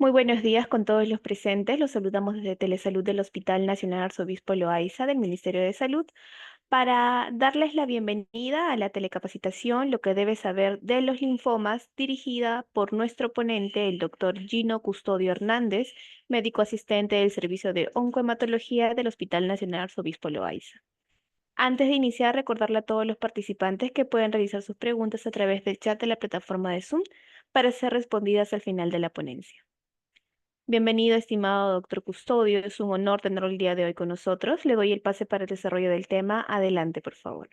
Muy buenos días con todos los presentes. Los saludamos desde Telesalud del Hospital Nacional Arzobispo Loaiza del Ministerio de Salud para darles la bienvenida a la telecapacitación Lo que debes saber de los linfomas, dirigida por nuestro ponente, el doctor Gino Custodio Hernández, médico asistente del Servicio de Oncohematología del Hospital Nacional Arzobispo Loaiza. Antes de iniciar, recordarle a todos los participantes que pueden realizar sus preguntas a través del chat de la plataforma de Zoom para ser respondidas al final de la ponencia. Bienvenido, estimado doctor Custodio. Es un honor tenerlo el día de hoy con nosotros. Le doy el pase para el desarrollo del tema. Adelante, por favor.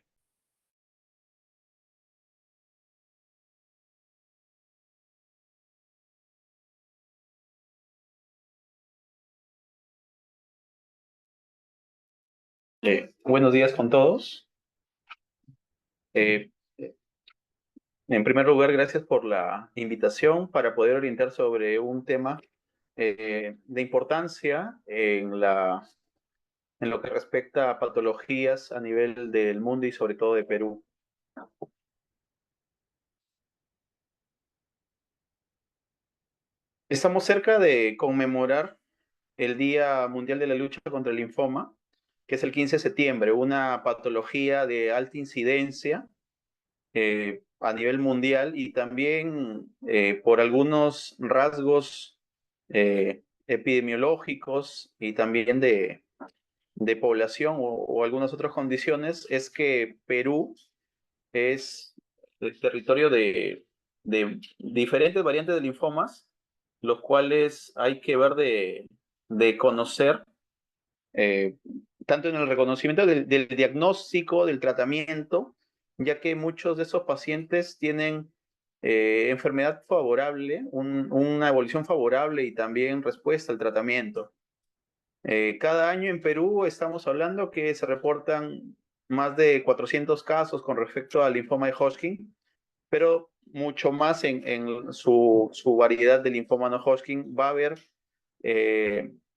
Buenos días con todos. Eh, en primer lugar, gracias por la invitación para poder orientar sobre un tema de importancia en lo que respecta a patologías a nivel del mundo y sobre todo de Perú. Estamos cerca de conmemorar el Día Mundial de la Lucha contra el Linfoma, que es el 15 de septiembre, una patología de alta incidencia a nivel mundial y también por algunos rasgos epidemiológicos y también de población o algunas otras condiciones, es que Perú es el territorio de diferentes variantes de linfomas, los cuales hay que ver de conocer, eh, tanto en el reconocimiento del diagnóstico, del tratamiento, ya que muchos de esos pacientes tienen enfermedad favorable, una evolución favorable y también respuesta al tratamiento. Cada año en Perú estamos hablando que se reportan más de 400 casos con respecto al linfoma de Hodgkin, pero mucho más en su variedad de linfoma no Hodgkin. Va a haber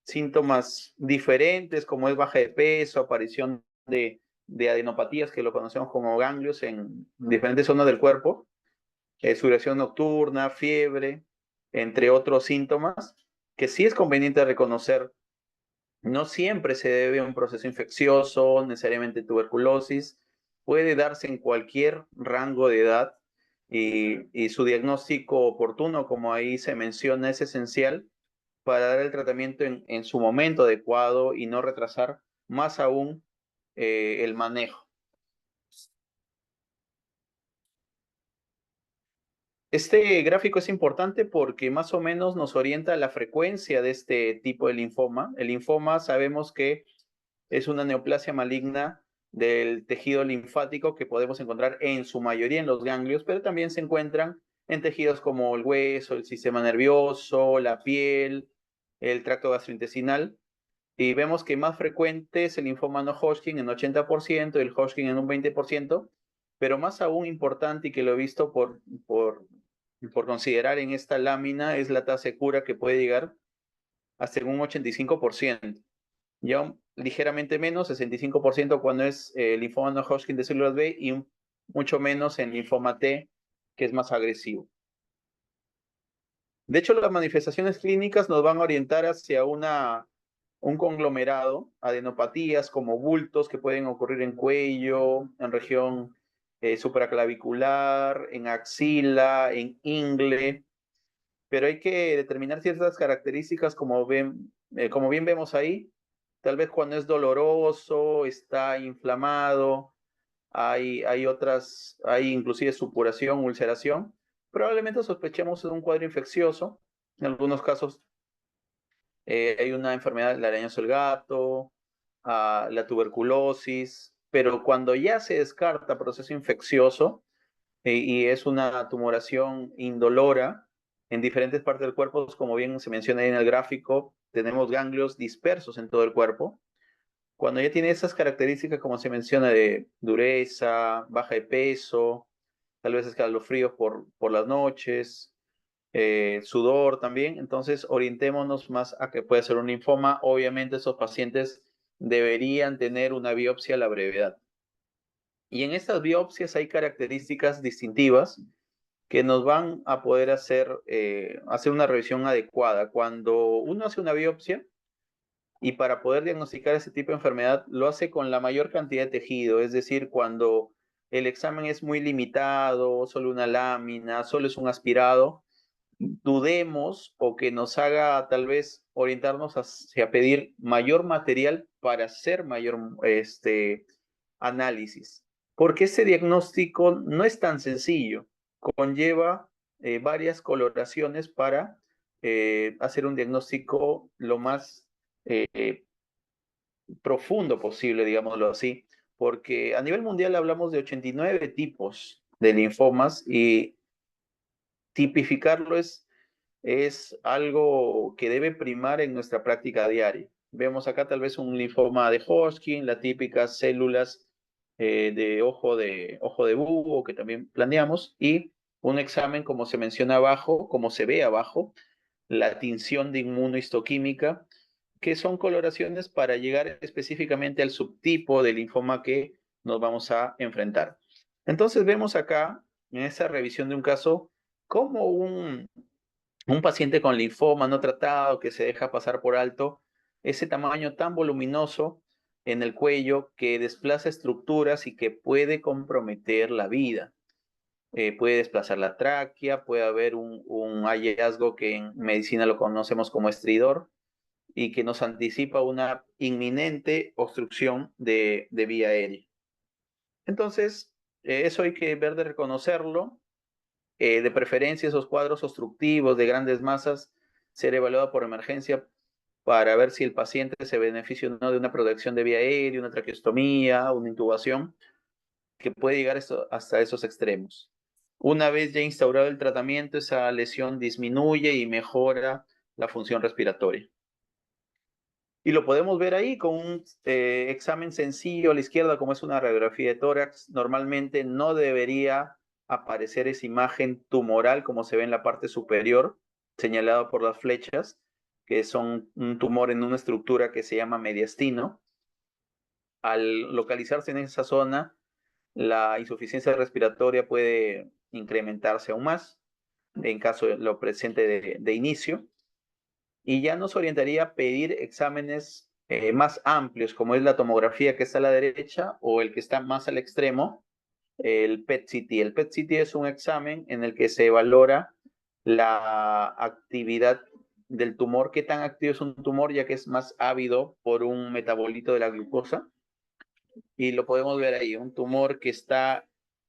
síntomas diferentes, como es baja de peso, aparición de adenopatías, que lo conocemos como ganglios en diferentes zonas del cuerpo, sudoración nocturna, fiebre, entre otros síntomas, que sí es conveniente reconocer. No siempre se debe a un proceso infeccioso, necesariamente tuberculosis, puede darse en cualquier rango de edad y su diagnóstico oportuno, como ahí se menciona, es esencial para dar el tratamiento en su momento adecuado y no retrasar más aún el manejo. Este gráfico es importante porque más o menos nos orienta la frecuencia de este tipo de linfoma. El linfoma sabemos que es una neoplasia maligna del tejido linfático que podemos encontrar en su mayoría en los ganglios, pero también se encuentran en tejidos como el hueso, el sistema nervioso, la piel, el tracto gastrointestinal. Y vemos que más frecuente es el linfoma no Hodgkin en 80% y el Hodgkin en un 20%, pero más aún importante y que lo he visto por considerar en esta lámina es la tasa de cura, que puede llegar hasta un 85%. Ya ligeramente menos, 65% cuando es linfoma no Hodgkin de células B y mucho menos en linfoma T, que es más agresivo. De hecho, las manifestaciones clínicas nos van a orientar hacia un conglomerado, adenopatías como bultos que pueden ocurrir en cuello, en región supraclavicular, en axila, en ingle, pero hay que determinar ciertas características como bien vemos ahí. Tal vez cuando es doloroso, está inflamado, hay inclusive supuración, ulceración. Probablemente sospechemos de un cuadro infeccioso. En algunos casos hay una enfermedad, la arañazo del gato, la tuberculosis, pero cuando ya se descarta proceso infeccioso y es una tumoración indolora en diferentes partes del cuerpo, como bien se menciona ahí en el gráfico, tenemos ganglios dispersos en todo el cuerpo. Cuando ya tiene esas características, como se menciona, de dureza, baja de peso, tal vez escalofríos por las noches, sudor también, entonces orientémonos más a que puede ser un linfoma. Obviamente esos pacientes deberían tener una biopsia a la brevedad. Y en estas biopsias hay características distintivas que nos van a poder hacer una revisión adecuada. Cuando uno hace una biopsia, y para poder diagnosticar ese tipo de enfermedad, lo hace con la mayor cantidad de tejido, es decir, cuando el examen es muy limitado, solo una lámina, solo es un aspirado, dudemos o que nos haga tal vez orientarnos hacia pedir mayor material para hacer mayor análisis. Porque ese diagnóstico no es tan sencillo, conlleva varias coloraciones para hacer un diagnóstico lo más profundo posible, digámoslo así, porque a nivel mundial hablamos de 89 tipos de linfomas y tipificarlo es algo que debe primar en nuestra práctica diaria. Vemos acá tal vez un linfoma de Hodgkin, las típicas células de ojo de búho que también planeamos, y un examen como se menciona abajo, como se ve abajo, la tinción de inmunohistoquímica, que son coloraciones para llegar específicamente al subtipo de linfoma que nos vamos a enfrentar. Entonces vemos acá, en esta revisión de un caso, cómo un paciente con linfoma no tratado que se deja pasar por alto, ese tamaño tan voluminoso en el cuello que desplaza estructuras y que puede comprometer la vida. Puede desplazar la tráquea, puede haber un hallazgo que en medicina lo conocemos como estridor y que nos anticipa una inminente obstrucción de vía aérea. Entonces, eso hay que ver de reconocerlo. De preferencia, esos cuadros obstructivos de grandes masas ser evaluado por emergencia para ver si el paciente se beneficia o no de una protección de vía aérea, una traqueostomía, una intubación, que puede llegar hasta esos extremos. Una vez ya instaurado el tratamiento, esa lesión disminuye y mejora la función respiratoria. Y lo podemos ver ahí con un examen sencillo a la izquierda, como es una radiografía de tórax. Normalmente no debería aparecer esa imagen tumoral como se ve en la parte superior, señalada por las flechas, que son un tumor en una estructura que se llama mediastino. Al localizarse en esa zona, la insuficiencia respiratoria puede incrementarse aún más en caso de lo presente de inicio, y ya nos orientaría a pedir exámenes más amplios, como es la tomografía que está a la derecha o el que está más al extremo, el PET-CT. El PET-CT es un examen en el que se valora la actividad del tumor, qué tan activo es un tumor, ya que es más ávido por un metabolito de la glucosa. Y lo podemos ver ahí, un tumor que está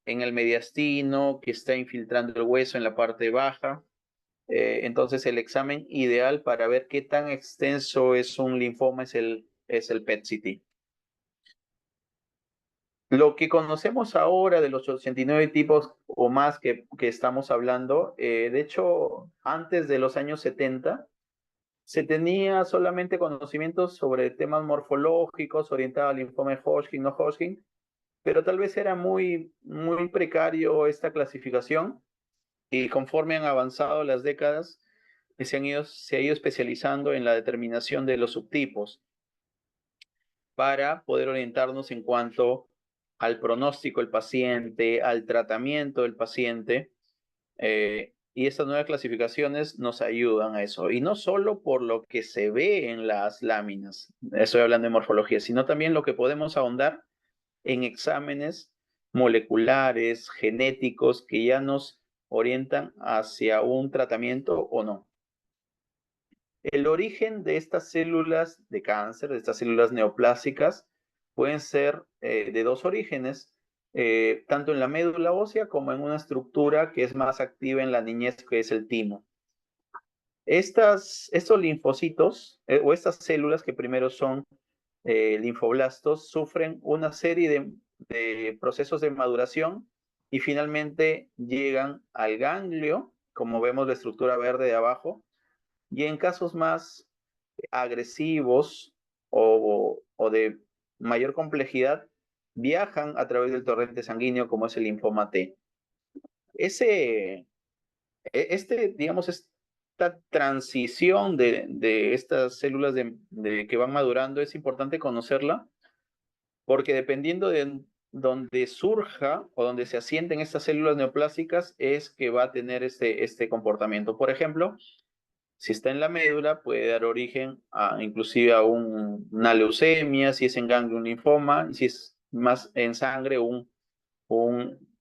en el mediastino, que está infiltrando el hueso en la parte baja. Entonces el examen ideal para ver qué tan extenso es un linfoma es el PET-CT. Lo que conocemos ahora de los 89 tipos o más que estamos hablando, de hecho, antes de los años 70, se tenía solamente conocimientos sobre temas morfológicos orientados al linfoma de Hodgkin, no Hodgkin, pero tal vez era muy precario esta clasificación, y conforme han avanzado las décadas, se ha ido especializando en la determinación de los subtipos para poder orientarnos en cuanto al pronóstico del paciente, al tratamiento del paciente, y estas nuevas clasificaciones nos ayudan a eso. Y no solo por lo que se ve en las láminas, estoy hablando de morfología, sino también lo que podemos ahondar en exámenes moleculares, genéticos, que ya nos orientan hacia un tratamiento o no. El origen de estas células de cáncer, de estas células neoplásicas, pueden ser de dos orígenes, tanto en la médula ósea como en una estructura que es más activa en la niñez, que es el timo. Estos linfocitos o estas células que primero son linfoblastos sufren una serie de procesos de maduración y finalmente llegan al ganglio, como vemos la estructura verde de abajo, y en casos más agresivos o de mayor complejidad, viajan a través del torrente sanguíneo como es el linfoma T. Digamos, esta transición de estas células que van madurando es importante conocerla, porque dependiendo donde surja o donde se asienten estas células neoplásicas es que va a tener este comportamiento. Por ejemplo, si está en la médula, puede dar origen a inclusive a una leucemia, si es en ganglio un linfoma, y si es más en sangre un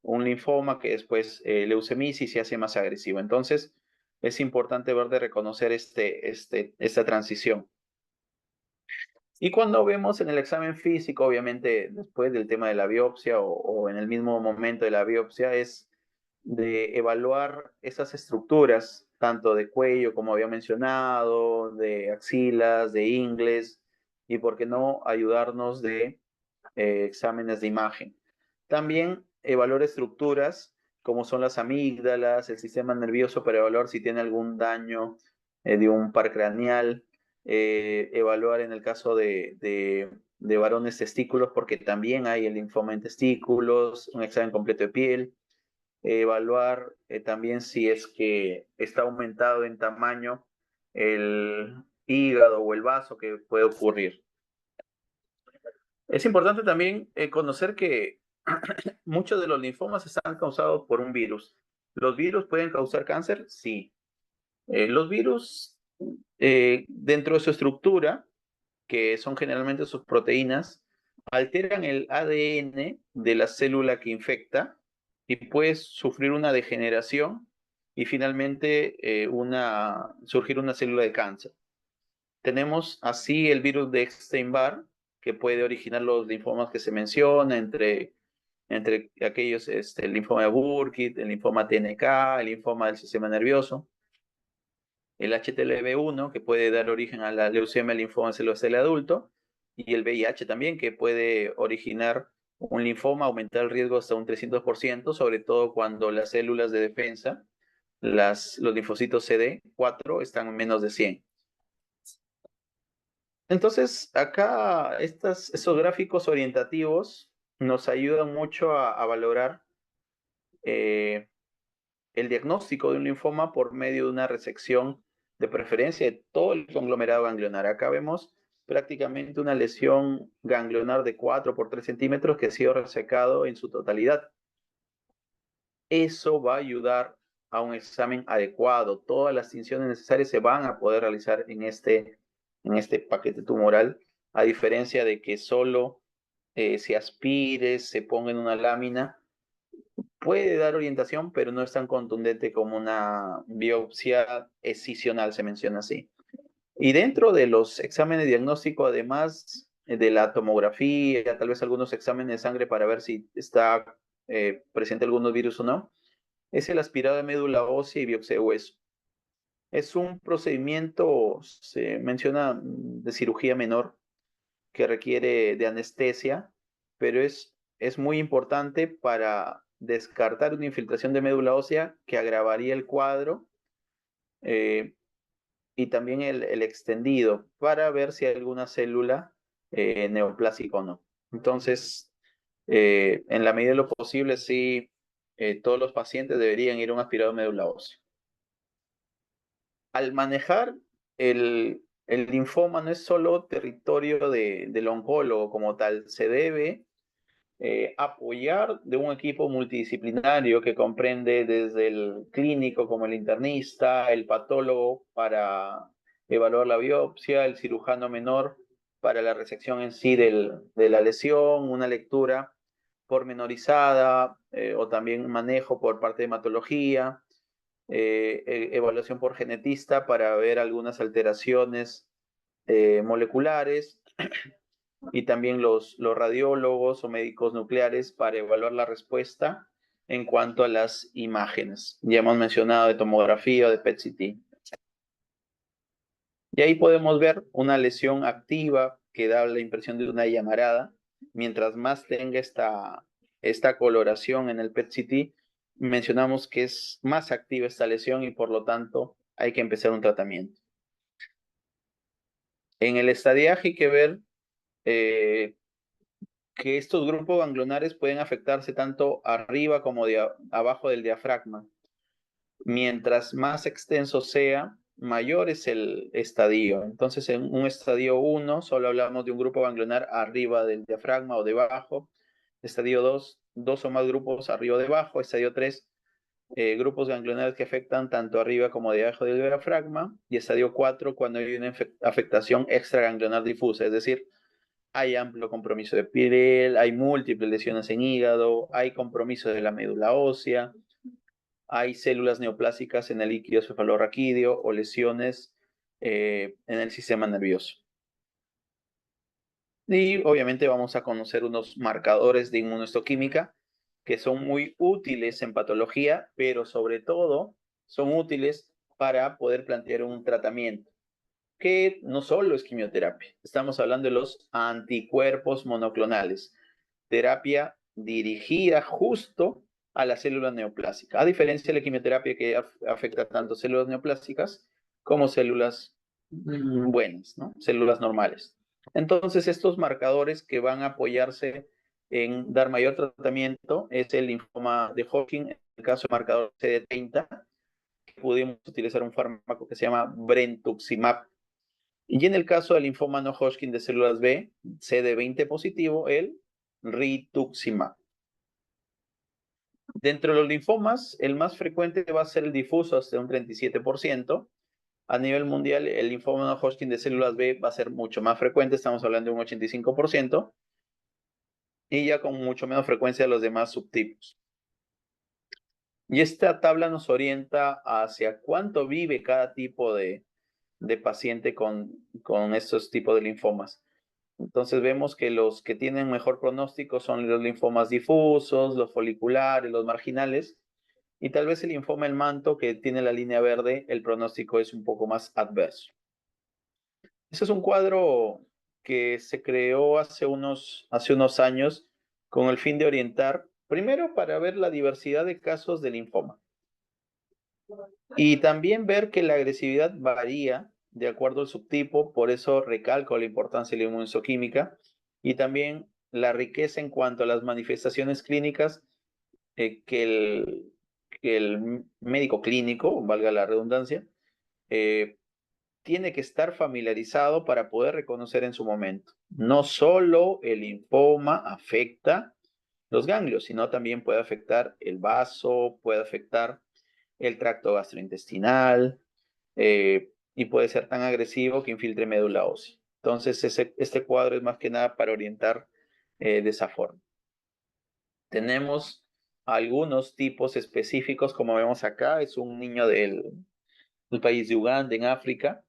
linfoma que después leucemisis y se hace más agresivo. Entonces, es importante ver de reconocer esta transición. Y cuando vemos en el examen físico, obviamente después del tema de la biopsia o en el mismo momento de la biopsia, es de evaluar esas estructuras, tanto de cuello, como había mencionado, de axilas, de ingles, y por qué no ayudarnos de exámenes de imagen. También evaluar estructuras como son las amígdalas, el sistema nervioso para evaluar si tiene algún daño de un par craneal, evaluar en el caso de varones testículos, porque también hay el linfoma en testículos, un examen completo de piel, evaluar también si es que está aumentado en tamaño el hígado o el vaso que puede ocurrir. Es importante también conocer que muchos de los linfomas están causados por un virus. ¿Los virus pueden causar cáncer? Sí. Los virus, dentro de su estructura, que son generalmente sus proteínas, alteran el ADN de la célula que infecta y puede sufrir una degeneración y finalmente surgir una célula de cáncer. Tenemos así el virus de Epstein-Barr, que puede originar los linfomas que se menciona, entre aquellos, el linfoma de Burkitt, el linfoma TNK, el linfoma del sistema nervioso, el HTLV1, que puede dar origen a la leucemia, el linfoma celular adulto, y el VIH también, que puede originar un linfoma, aumentar el riesgo hasta un 300%, sobre todo cuando las células de defensa, los linfocitos CD4, están en menos de 100. Entonces, acá estos gráficos orientativos nos ayudan mucho a valorar el diagnóstico de un linfoma por medio de una resección de preferencia de todo el conglomerado ganglionar. Acá vemos prácticamente una lesión ganglionar de 4 por 3 centímetros que ha sido resecado en su totalidad. Eso va a ayudar a un examen adecuado. Todas las tinciones necesarias se van a poder realizar en este paquete tumoral, a diferencia de que solo se aspire, se ponga en una lámina. Puede dar orientación, pero no es tan contundente como una biopsia escisional, se menciona así. Y dentro de los exámenes diagnósticos, además de la tomografía, tal vez algunos exámenes de sangre para ver si está presente algunos virus o no, es el aspirado de médula ósea y biopsia de hueso. Es un procedimiento, se menciona, de cirugía menor, que requiere de anestesia, pero es muy importante para descartar una infiltración de médula ósea que agravaría el cuadro y también el extendido para ver si hay alguna célula neoplásica o no. Entonces, en la medida de lo posible, sí, todos los pacientes deberían ir a un aspirado de médula ósea. Al manejar el linfoma no es solo territorio del oncólogo como tal, se debe apoyar de un equipo multidisciplinario que comprende desde el clínico como el internista, el patólogo para evaluar la biopsia, el cirujano menor para la resección en sí de la lesión, una lectura pormenorizada o también un manejo por parte de hematología, evaluación por genetista para ver algunas alteraciones moleculares y también los radiólogos o médicos nucleares para evaluar la respuesta en cuanto a las imágenes. Ya hemos mencionado de tomografía o de PET-CT. Y ahí podemos ver una lesión activa que da la impresión de una llamarada. Mientras más tenga esta coloración en el PET-CT, mencionamos que es más activa esta lesión y por lo tanto hay que empezar un tratamiento. En el estadiaje hay que ver que estos grupos ganglionares pueden afectarse tanto arriba como abajo del diafragma. Mientras más extenso sea, mayor es el estadio. Entonces, en un estadio 1 solo hablamos de un grupo ganglionar arriba del diafragma o debajo. Estadio 2, dos o más grupos arriba o debajo. Estadio 3, grupos ganglionares que afectan tanto arriba como debajo del diafragma. Y estadio 4, cuando hay una afectación extraganglionar difusa, es decir, hay amplio compromiso de piel, hay múltiples lesiones en hígado, hay compromiso de la médula ósea, hay células neoplásicas en el líquido cefalorraquídeo o lesiones en el sistema nervioso. Y obviamente vamos a conocer unos marcadores de inmunohistoquímica que son muy útiles en patología, pero sobre todo son útiles para poder plantear un tratamiento, que no solo es quimioterapia. Estamos hablando de los anticuerpos monoclonales, terapia dirigida justo a la célula neoplásica, a diferencia de la quimioterapia que afecta tanto células neoplásicas como células buenas, ¿no? Células normales. Entonces, estos marcadores que van a apoyarse en dar mayor tratamiento es el linfoma de Hodgkin, en el caso del marcador CD30, que pudimos utilizar un fármaco que se llama brentuximab. Y en el caso del linfoma no Hodgkin de células B, CD20 positivo, el rituximab. Dentro de los linfomas, el más frecuente va a ser el difuso, hasta un 37%. A nivel mundial, el linfoma no Hodgkin de células B va a ser mucho más frecuente, estamos hablando de un 85%, y ya con mucho menos frecuencia los demás subtipos. Y esta tabla nos orienta hacia cuánto vive cada tipo de paciente con estos tipos de linfomas. Entonces vemos que los que tienen mejor pronóstico son los linfomas difusos, los foliculares, los marginales, y tal vez el linfoma del manto, que tiene la línea verde, el pronóstico es un poco más adverso. Este es un cuadro que se creó hace unos años con el fin de orientar, primero para ver la diversidad de casos de linfoma y también ver que la agresividad varía de acuerdo al subtipo, por eso recalco la importancia de la inmunohistoquímica y también la riqueza en cuanto a las manifestaciones clínicas que el médico clínico, valga la redundancia, tiene que estar familiarizado para poder reconocer en su momento. No solo el linfoma afecta los ganglios, sino también puede afectar el vaso, puede afectar el tracto gastrointestinal y puede ser tan agresivo que infiltre médula ósea. Entonces, este cuadro es más que nada para orientar de esa forma. Tenemos algunos tipos específicos, como vemos acá, es un niño del país de Uganda, en África,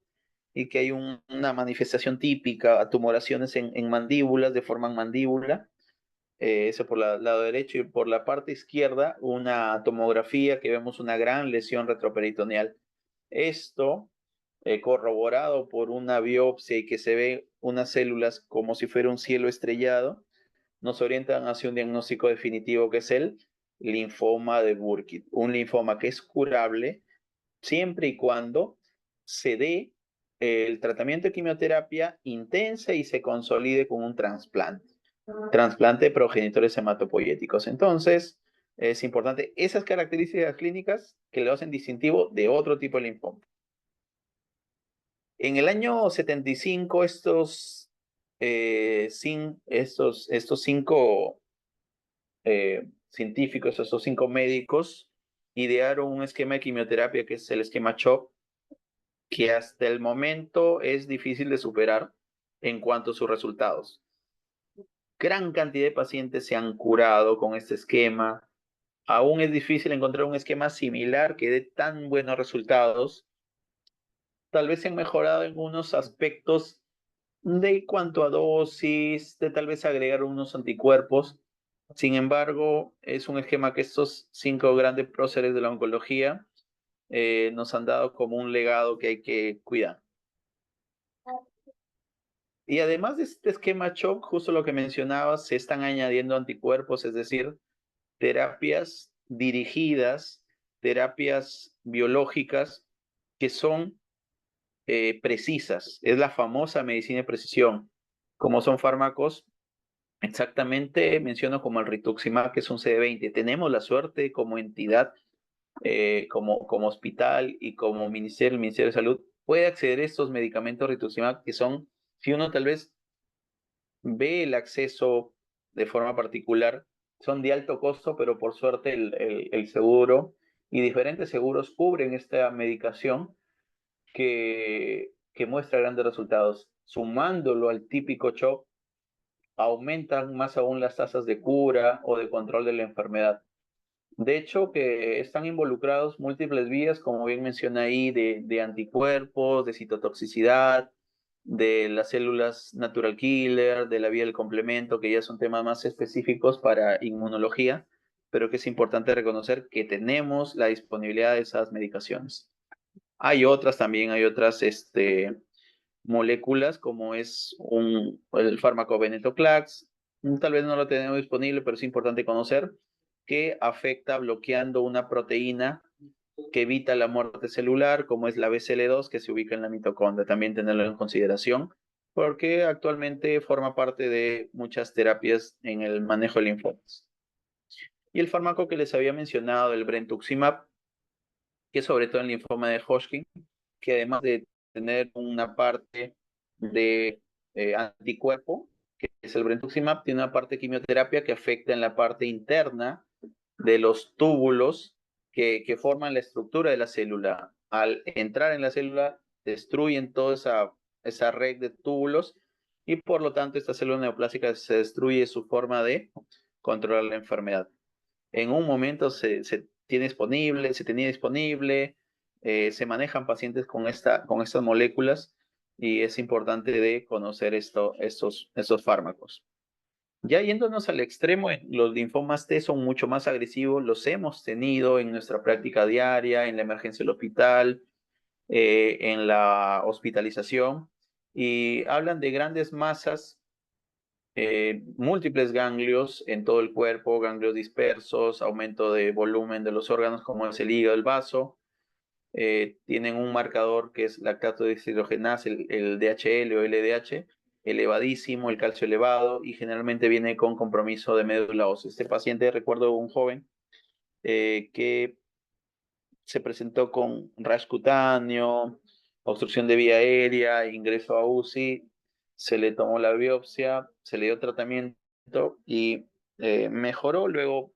y que hay una manifestación típica, tumoraciones en mandíbulas, deforman mandíbula, eso por el lado derecho, y por la parte izquierda una tomografía que vemos una gran lesión retroperitoneal. Esto corroborado por una biopsia y que se ve unas células como si fuera un cielo estrellado, nos orientan hacia un diagnóstico definitivo que es el linfoma de Burkitt, un linfoma que es curable siempre y cuando se dé el tratamiento de quimioterapia intensa y se consolide con un trasplante de progenitores hematopoyéticos. Entonces, es importante esas características clínicas que lo hacen distintivo de otro tipo de linfoma. En el año 75, estos 5 científicos, estos 5 médicos, idearon un esquema de quimioterapia que es el esquema CHOP, que hasta el momento es difícil de superar en cuanto a sus resultados. Gran cantidad de pacientes se han curado con este esquema. Aún es difícil encontrar un esquema similar que dé tan buenos resultados. Tal vez se han mejorado en unos aspectos de cuanto a dosis, de tal vez agregar unos anticuerpos. Sin embargo, es un esquema que estos 5 grandes próceres de la oncología nos han dado como un legado que hay que cuidar. Y además de este esquema CHOP, justo lo que mencionabas, se están añadiendo anticuerpos, es decir, terapias dirigidas, terapias biológicas que son precisas. Es la famosa medicina de precisión. Como son fármacos, exactamente menciono como el rituximab, que es un CD20. Tenemos la suerte como entidad, como hospital y como ministerio, el Ministerio de Salud, puede acceder a estos medicamentos rituximab que son, si uno tal vez ve el acceso de forma particular, son de alto costo, pero por suerte el seguro y diferentes seguros cubren esta medicación que muestra grandes resultados. Sumándolo al típico shock, aumentan más aún las tasas de cura o de control de la enfermedad. De hecho, que están involucrados múltiples vías, como bien menciona ahí, de anticuerpos, de citotoxicidad, de las células natural killer, de la vía del complemento, que ya son temas más específicos para inmunología, pero que es importante reconocer que tenemos la disponibilidad de esas medicaciones. Hay otras también, hay otras moléculas, como es el fármaco venetoclax, tal vez no lo tenemos disponible, pero es importante conocer que afecta bloqueando una proteína que evita la muerte celular, como es la BCL2, que se ubica en la mitocondria. También tenerlo en consideración, porque actualmente forma parte de muchas terapias en el manejo de linfomas. Y el fármaco que les había mencionado, el brentuximab, que sobre todo en linfoma de Hodgkin, que además de tener una parte de anticuerpo, que es el brentuximab, tiene una parte de quimioterapia que afecta en la parte interna de los túbulos que forman la estructura de la célula. Al entrar en la célula, destruyen toda esa red de túbulos y por lo tanto esta célula neoplásica se destruye su forma de controlar la enfermedad. En un momento se tenía disponible, se manejan pacientes con estas moléculas y es importante de conocer estos fármacos. Ya yéndonos al extremo, los linfomas T son mucho más agresivos, los hemos tenido en nuestra práctica diaria, en la emergencia del hospital, en la hospitalización, y hablan de grandes masas, múltiples ganglios en todo el cuerpo, ganglios dispersos, aumento de volumen de los órganos como es el hígado, el vaso, tienen un marcador que es lactato deshidrogenasa, el DHL o LDH, elevadísimo, el calcio elevado y generalmente viene con compromiso de médula ósea. Este paciente, recuerdo un joven que se presentó con rash cutáneo, obstrucción de vía aérea, ingreso a UCI, se le tomó la biopsia, se le dio tratamiento y mejoró, luego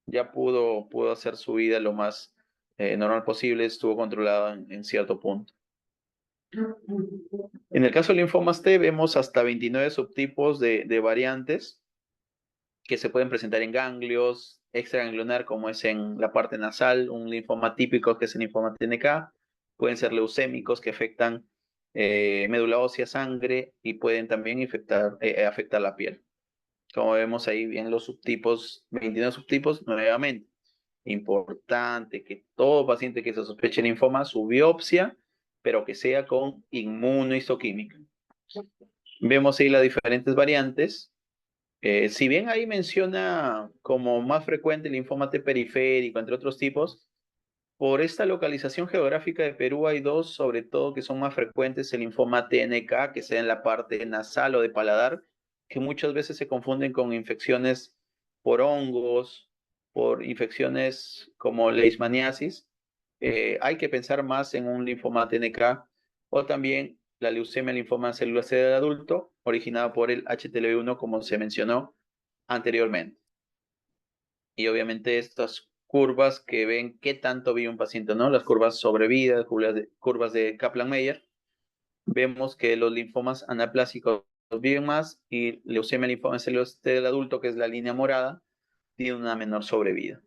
ya pudo hacer su vida lo más normal posible, estuvo controlado en cierto punto. En el caso del linfomas T vemos hasta 29 subtipos de variantes que se pueden presentar en ganglios, extraganglionar como es en la parte nasal, un linfoma típico que es el linfoma TNK, pueden ser leucémicos que afectan médula ósea, sangre y pueden también afectar la piel. Como vemos ahí bien los subtipos, 29 subtipos, nuevamente. Importante que todo paciente que se sospeche linfoma, su biopsia, pero que sea con inmunohistoquímica. Vemos ahí las diferentes variantes. Si bien ahí menciona como más frecuente el linfoma T periférico, entre otros tipos, por esta localización geográfica de Perú hay dos, sobre todo, que son más frecuentes, el linfoma TNK, que sea en la parte nasal o de paladar, que muchas veces se confunden con infecciones por hongos, por infecciones como leishmaniasis. Hay que pensar más en un linfoma TNK o también la leucemia linfoma en células C del adulto, originada por el HTLV1, como se mencionó anteriormente. Y obviamente estas curvas que ven qué tanto vive un paciente, ¿no? Las curvas sobre vida, curvas de Kaplan-Meier, vemos que los linfomas anaplásicos viven más y leucemia linfoma en células T del adulto, que es la línea morada, tiene una menor sobrevida.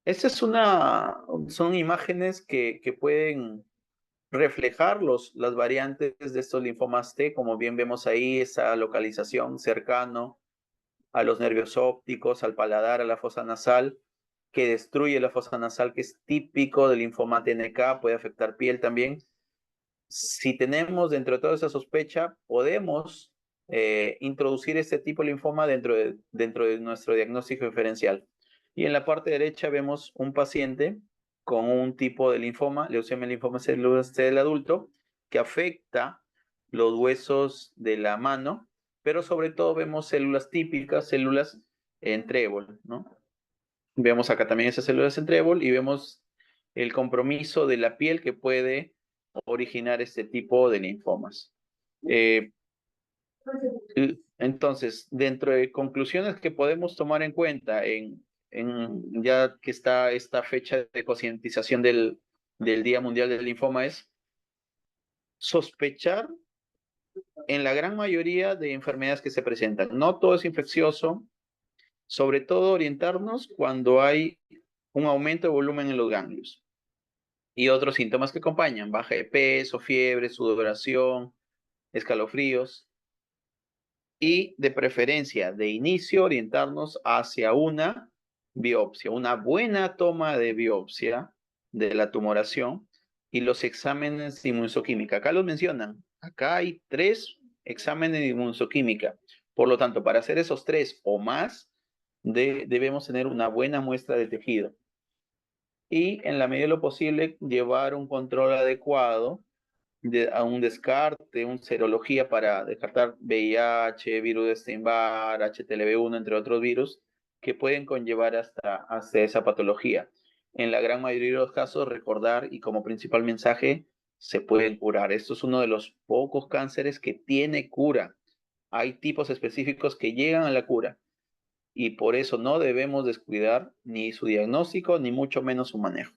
Estas son imágenes que pueden reflejar las variantes de estos linfomas T, como bien vemos ahí, esa localización cercano a los nervios ópticos, al paladar, a la fosa nasal, que destruye la fosa nasal, que es típico del linfoma TNK, puede afectar piel también. Si tenemos dentro de toda esa sospecha, podemos introducir este tipo de linfoma dentro de nuestro diagnóstico diferencial. Y en la parte derecha vemos un paciente con un tipo de linfoma, leucemia linfoma células T del adulto, que afecta los huesos de la mano, pero sobre todo vemos células típicas, células en trébol, ¿no? Vemos acá también esas células en trébol y vemos el compromiso de la piel que puede originar este tipo de linfomas. Entonces, dentro de conclusiones que podemos tomar en cuenta ya que está esta fecha de concientización del Día Mundial del Linfoma es sospechar en la gran mayoría de enfermedades que se presentan. No todo es infeccioso, sobre todo orientarnos cuando hay un aumento de volumen en los ganglios y otros síntomas que acompañan, baja de peso, fiebre, sudoración, escalofríos y de preferencia de inicio orientarnos hacia una biopsia, una buena toma de biopsia de la tumoración y los exámenes de inmunohistoquímica. Acá los mencionan, acá hay 3 exámenes de inmunohistoquímica. Por lo tanto, para hacer esos 3 o más, debemos tener una buena muestra de tejido. Y en la medida de lo posible, llevar un control adecuado a un descarte, una serología para descartar VIH, virus de Epstein-Barr, HTLV1, entre otros virus, que pueden conllevar hasta esa patología. En la gran mayoría de los casos, recordar y como principal mensaje, se pueden curar. Esto es uno de los pocos cánceres que tiene cura. Hay tipos específicos que llegan a la cura y por eso no debemos descuidar ni su diagnóstico, ni mucho menos su manejo.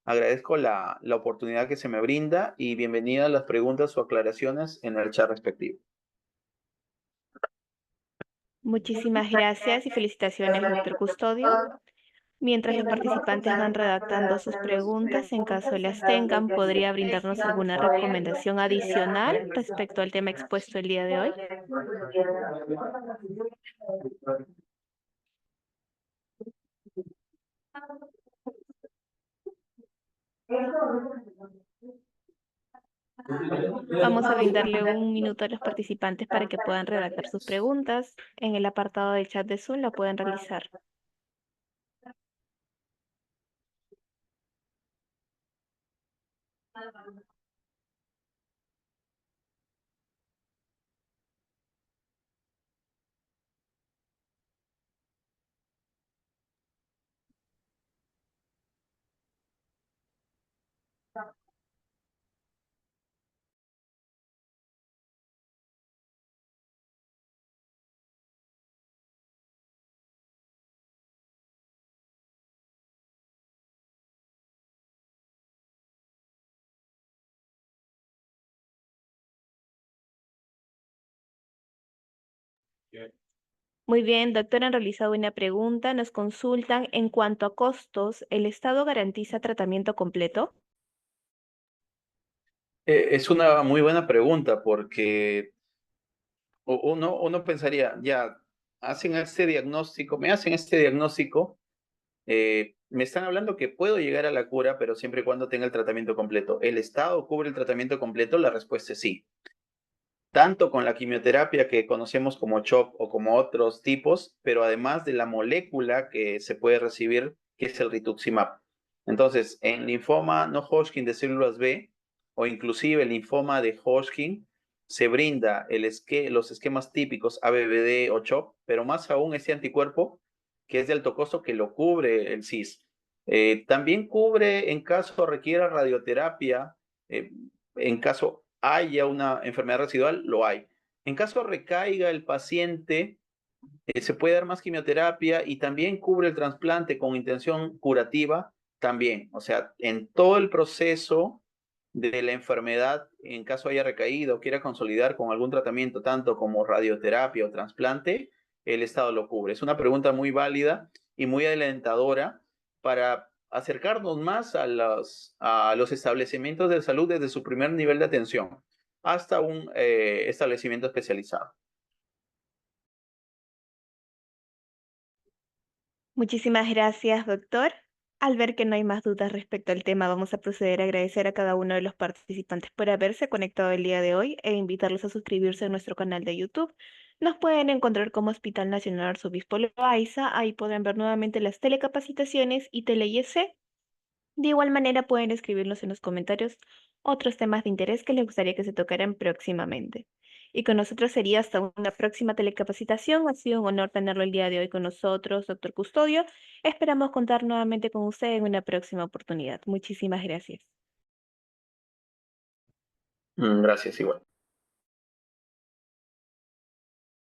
Agradezco la oportunidad que se me brinda y bienvenida a las preguntas o aclaraciones en el chat respectivo. Muchísimas gracias y felicitaciones, doctor Custodio. Mientras los participantes van redactando sus preguntas, en caso las tengan, ¿podría brindarnos alguna recomendación adicional respecto al tema expuesto el día de hoy? Vamos a brindarle un minuto a los participantes para que puedan redactar sus preguntas. En el apartado del chat de Zoom la pueden realizar. Muy bien, doctor, han realizado una pregunta. Nos consultan en cuanto a costos, ¿el Estado garantiza tratamiento completo? Es una muy buena pregunta porque uno pensaría, ya, me hacen este diagnóstico, me están hablando que puedo llegar a la cura, pero siempre y cuando tenga el tratamiento completo. ¿El Estado cubre el tratamiento completo? La respuesta es sí. Tanto con la quimioterapia que conocemos como CHOP o como otros tipos, pero además de la molécula que se puede recibir, que es el rituximab. Entonces, en linfoma no Hodgkin de células B o inclusive el linfoma de Hodgkin, se brinda los esquemas típicos ABVD o CHOP, pero más aún este anticuerpo que es de alto costo que lo cubre el CIS. También cubre en caso requiera radioterapia, eh, en caso haya una enfermedad residual, lo hay. En caso recaiga el paciente, se puede dar más quimioterapia y también cubre el trasplante con intención curativa, también. O sea, en todo el proceso de la enfermedad, en caso haya recaído o quiera consolidar con algún tratamiento, tanto como radioterapia o trasplante, el Estado lo cubre. Es una pregunta muy válida y muy alentadora para acercarnos más a los establecimientos de salud desde su primer nivel de atención hasta un establecimiento especializado. Muchísimas gracias, doctor. Al ver que no hay más dudas respecto al tema, vamos a proceder a agradecer a cada uno de los participantes por haberse conectado el día de hoy e invitarlos a suscribirse a nuestro canal de YouTube. Nos pueden encontrar como Hospital Nacional Arzobispo Loaiza. Ahí podrán ver nuevamente las telecapacitaciones y tele-IEC. De igual manera pueden escribirnos en los comentarios otros temas de interés que les gustaría que se tocaran próximamente. Y con nosotros sería hasta una próxima telecapacitación. Ha sido un honor tenerlo el día de hoy con nosotros, doctor Custodio. Esperamos contar nuevamente con usted en una próxima oportunidad. Muchísimas gracias. Gracias, igual.